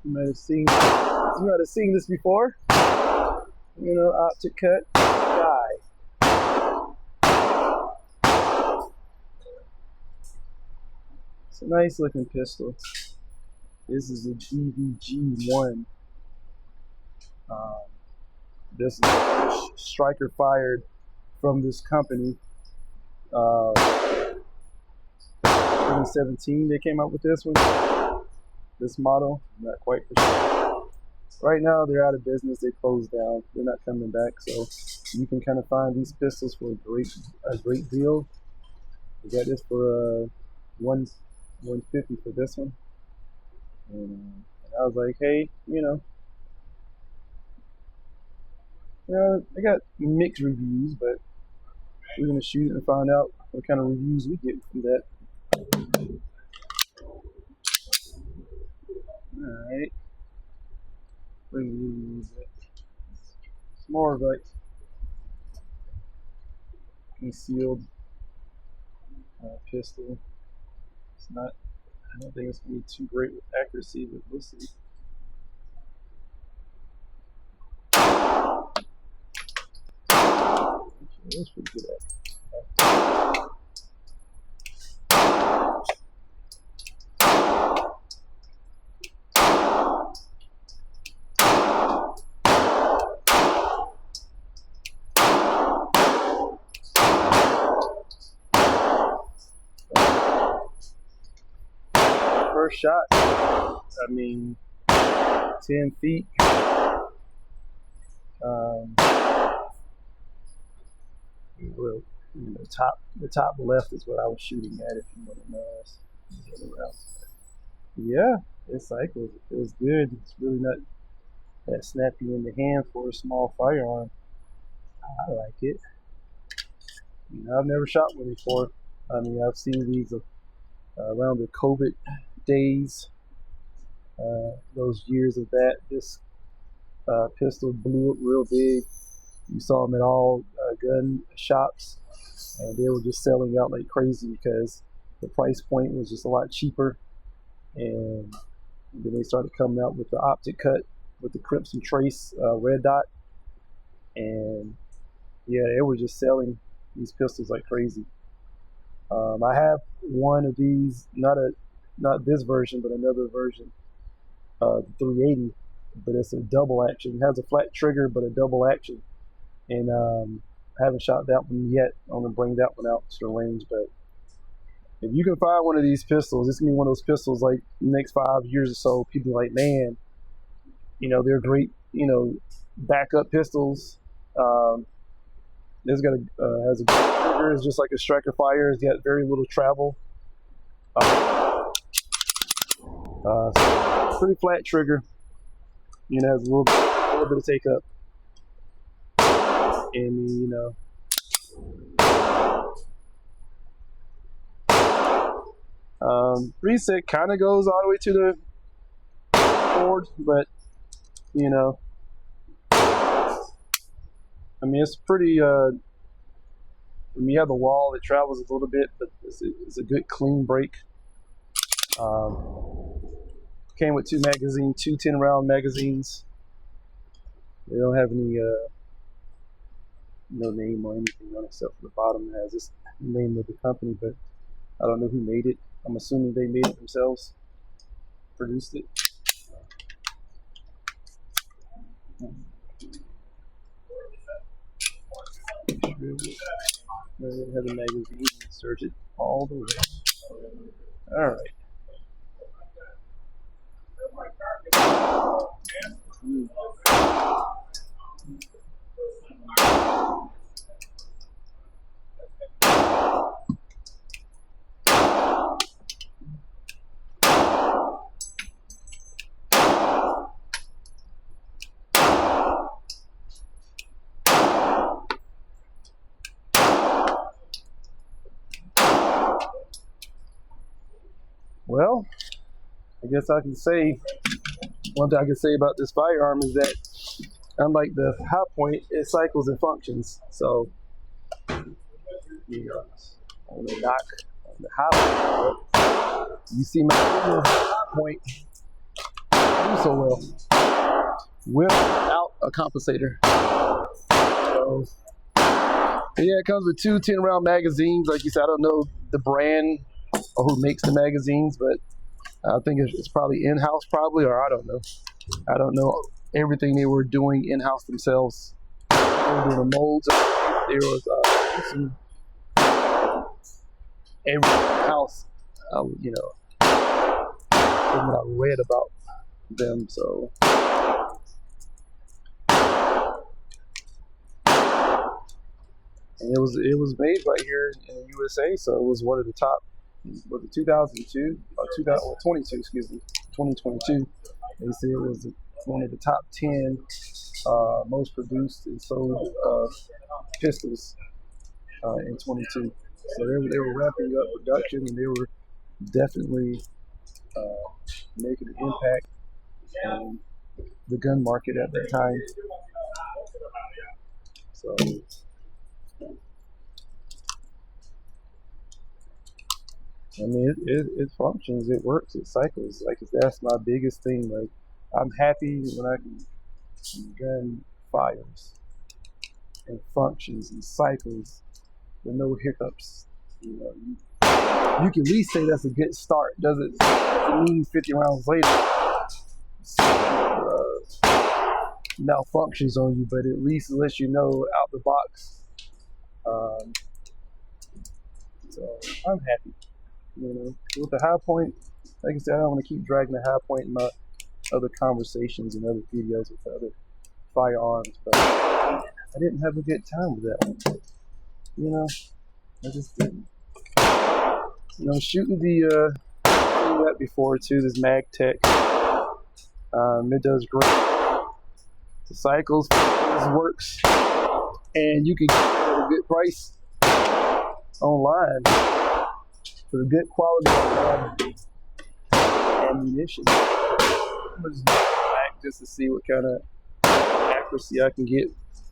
You might have seen this before. You know, optic cut, die. It's a nice looking pistol. This is a DVG-1. This is a striker fired from this company. 2017 they came out with this one. This model, I'm not quite for sure. Right now they're out of business. They closed down. They're not coming back. So you can kind of find these pistols for a great deal. We got this for $150 for this one. And I was like, hey, I got mixed reviews, but we're gonna shoot it and find out what kind of reviews we get from that. Alright. It's more of like concealed pistol. It's not, I don't think it's gonna be too great with accuracy, but we'll see. That's pretty good at. First shot, I mean, 10 feet. Well, the top left is what I was shooting at, if you want to know. Yeah, it cycles. It feels good. It's really not that snappy in the hand for a small firearm. I like it. I've never shot one before. I mean, I've seen these around the COVID days. Those years of that, this pistol blew up real big. You saw them at all gun shops, and they were just selling out like crazy because the price point was just a lot cheaper. And then they started coming out with the optic cut with the crimson trace red dot, and yeah, they were just selling these pistols like crazy. I have one of these, not this version, but another version, the 380, but it's a double action. It has a flat trigger, but a double action. And I haven't shot that one yet. I'm gonna bring that one out to the range. But if you can find one of these pistols, it's gonna be one of those pistols like the next 5 years or so. People are like, man, they're great, backup pistols. This got has a good trigger. It's just like a striker fire. It's got very little travel. Pretty flat trigger. Has a little bit of take up. And reset kind of goes all the way to the board, but I mean, it's pretty when you have the wall, it travels a little bit, but it's a good clean break. Came with two 10-round magazines. They don't have any no name or anything on it except for the bottom. It has this name of the company, but I don't know who made it. I'm assuming they made it themselves, produced it. Have the magazine inserted all the way. All right. Well, I guess I can say, one thing I can say about this firearm is that unlike the high point, it cycles and functions. So, on the knock on the high point, you see my high point, do so well without a compensator. So, yeah, it comes with two 10-round magazines. Like you said, I don't know the brand or who makes the magazines, but I think it's probably in-house, or I don't know. I don't know everything they were doing in-house themselves. They were doing the molds. There was some every house, you know, from what I read about them. So, and it was made right here in the USA. So it was one of the top. Was it 2002 or 2022? Excuse me, 2022. They said it was one of the top 10 most produced and sold pistols in 22. So they were ramping up production, and they were definitely making an impact on the gun market at that time. So, I mean, it functions, it works, it cycles. Like, that's my biggest thing. Like, I'm happy when I can gun fires and functions and cycles with no hiccups. You know, you can at least say that's a good start. Doesn't mean 50 rounds later malfunctions on you, but at least lets you know out the box. So I'm happy. You know, with the high point, like I said, I don't want to keep dragging the high point in my other conversations and other videos with other firearms, but I didn't have a good time with that one. You know, I just didn't. You know, shooting the that before too, this MagTech, it does great. The cycles works, and you can get it at a good price online for good quality ammunition. I'm just back just to see what kind of accuracy I can get,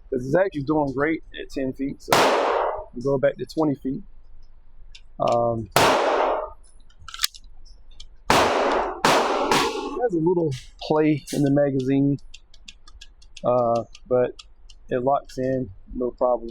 because it's actually doing great at 10 feet. So we go back to 20 feet. It has a little play in the magazine, but it locks in no problem.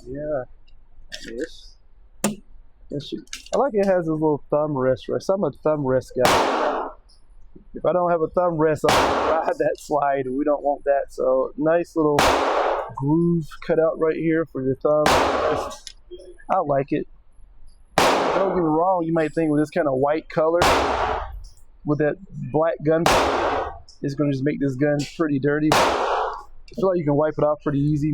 Yeah, I like it has a little thumb rest. I'm a thumb rest guy. If I don't have a thumb rest, I'll ride that slide, and we don't want that. So nice little groove cut out right here for your thumb. I like it. Don't get me wrong, you might think with this kind of white color with that black gun, it's going to just make this gun pretty dirty. I feel like you can wipe it off pretty easy.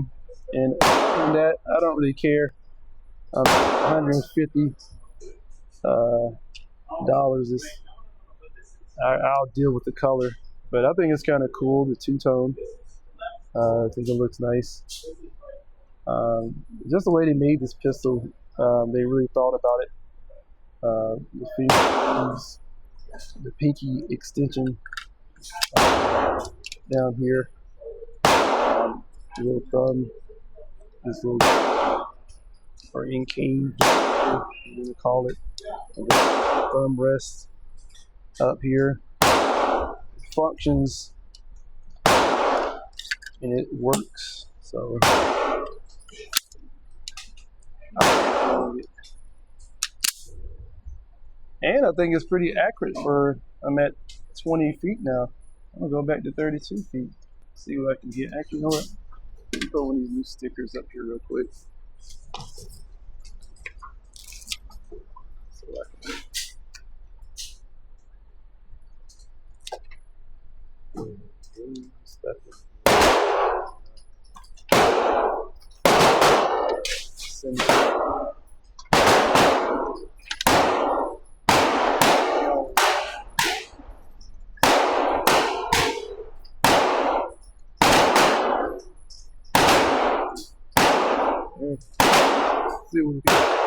And that, I don't really care. $150 is, I'll deal with the color. But I think it's kind of cool, the two-tone. I think it looks nice. Just the way they made this pistol, they really thought about it. The fingers, the pinky extension down here, the little thumb, this little, or in cane, whatever you want to call it, and the thumb rest up here. It functions and it works. So and I think it's pretty accurate for, I'm at 20 feet now. I'm gonna go back to 32 feet. See what I can get. Actually, you know what? Let me throw one of these new stickers up here real quick. So I can Let's see what we got.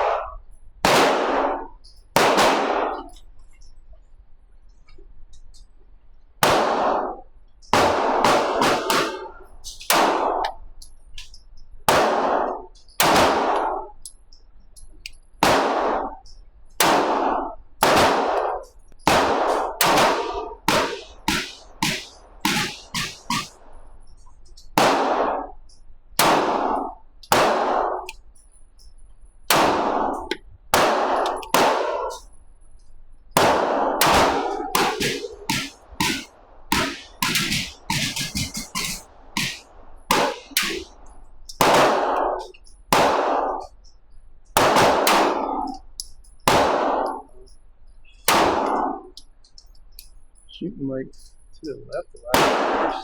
Shooting like to the left or right.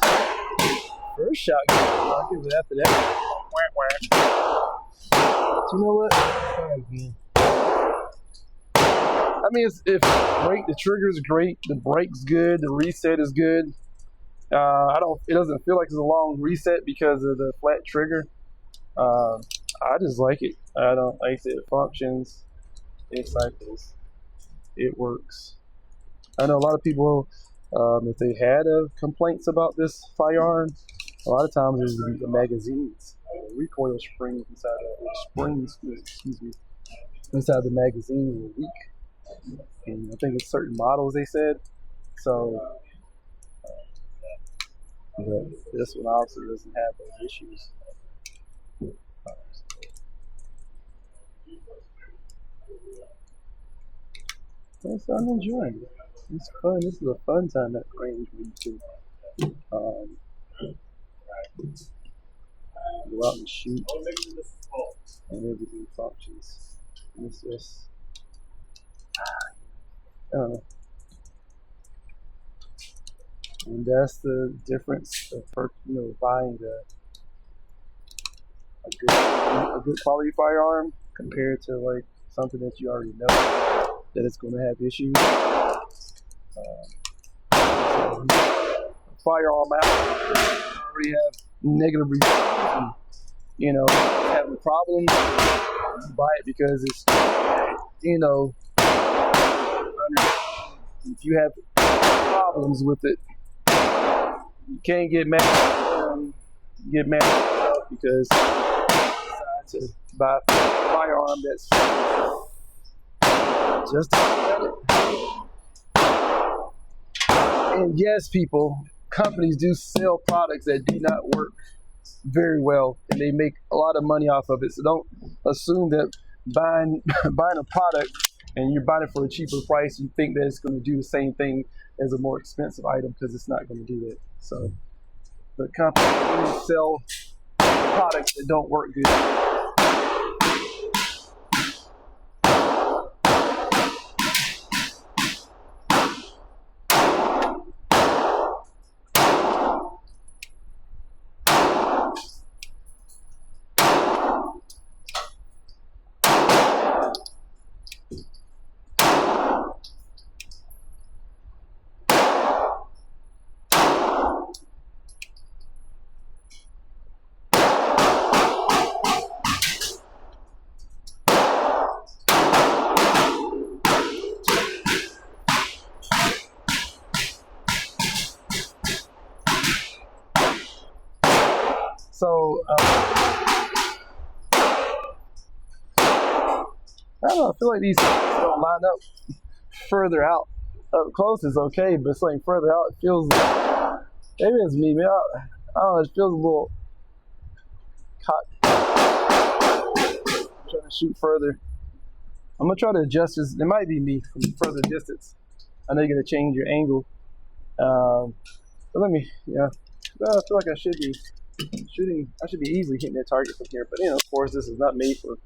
First shot, I'll give it after that. But you know what? Try again. I mean, if break, the trigger is great, the brake's good, the reset is good. It doesn't feel like it's a long reset because of the flat trigger. I just like it. I don't like it. It functions. It cycles. It works. I know a lot of people, if they had complaints about this firearm, a lot of times there's the magazines, recoil springs inside inside the magazine were weak. And I think it's certain models they said. So, but this one obviously doesn't have those issues. Yes, I'm enjoying it. It's fun. This is a fun time at range where you can go out and shoot and everything functions. It's just, and that's the difference of buying a good quality firearm compared to like something that you already know that it's going to have issues. Firearm out already have negative reviews and, having problems. You buy it because it's, if you have problems with it, you can't get mad. Get mad at yourself because you decide to buy a firearm that's just at it. And yes, people, companies do sell products that do not work very well, and they make a lot of money off of it. So don't assume that buying a product and you're buying it for a cheaper price, you think that it's going to do the same thing as a more expensive item, because it's not going to do that. So, but companies sell products that don't work good. So, I don't know, I feel like these don't line up further out. Up close is okay, but something further out, it feels, maybe it's me, man. I don't know, it feels a little caught. I'm trying to shoot further. I'm going to try to adjust this. It might be me from further distance. I know you're going to change your angle. But let me, I feel like I should be shooting, I should be easily hitting that target from here. But, of course, this is not made for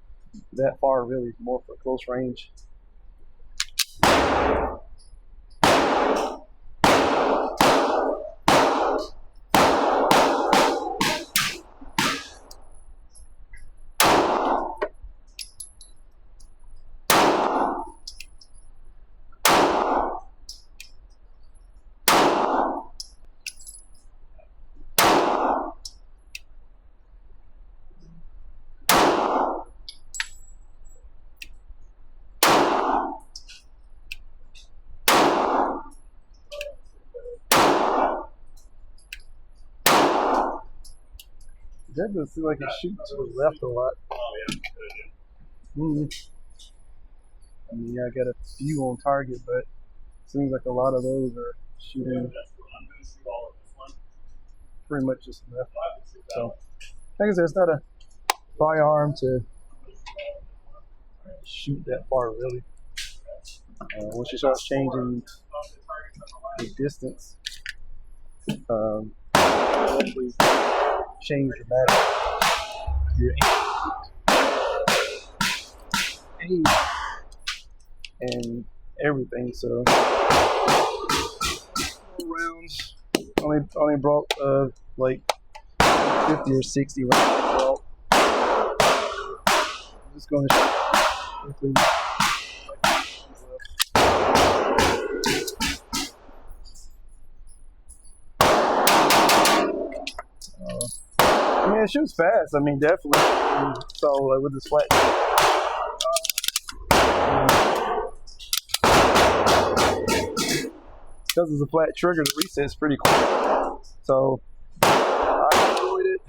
that far, really, more for close range. That does seem like it shoots to the left a lot. I mean, I got a few on target, but it seems like a lot of those are shooting pretty much just left. So, like I said, it's not a firearm to shoot that far, really. Once you start changing the distance, hopefully change your aim and everything. So rounds only brought like 50 or 60 rounds. I'm just going to quickly. Yeah, it shoots fast. I mean, definitely. So with this flat, because it's a flat trigger, the reset's pretty quick. So I enjoyed it.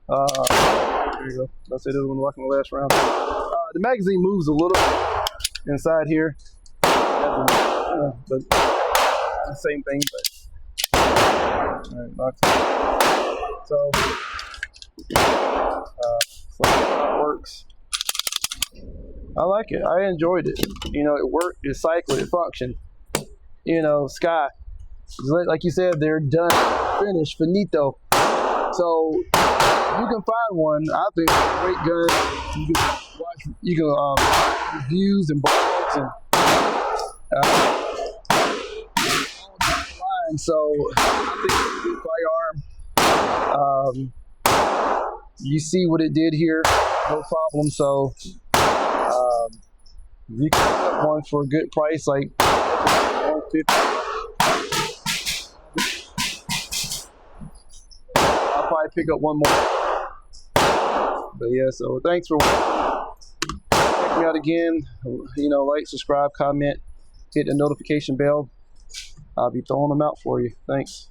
There you go. I said this one walking the last round. The magazine moves a little inside here, but the same thing. But all right, so it works. I like it. I enjoyed it. You know, it worked, it cycled, it functioned. You know, Sky, like you said, they're done, finished, finito. So you can find one. I think it's a great gun. You can watch, reviews and blogs and so I think it's a good firearm. You see what it did here, no problem. So you can get one for a good price, like $150. I'll probably pick up one more. But yeah, so thanks for checking me out again. You know, like, subscribe, comment, hit the notification bell. I'll be throwing them out for you. Thanks.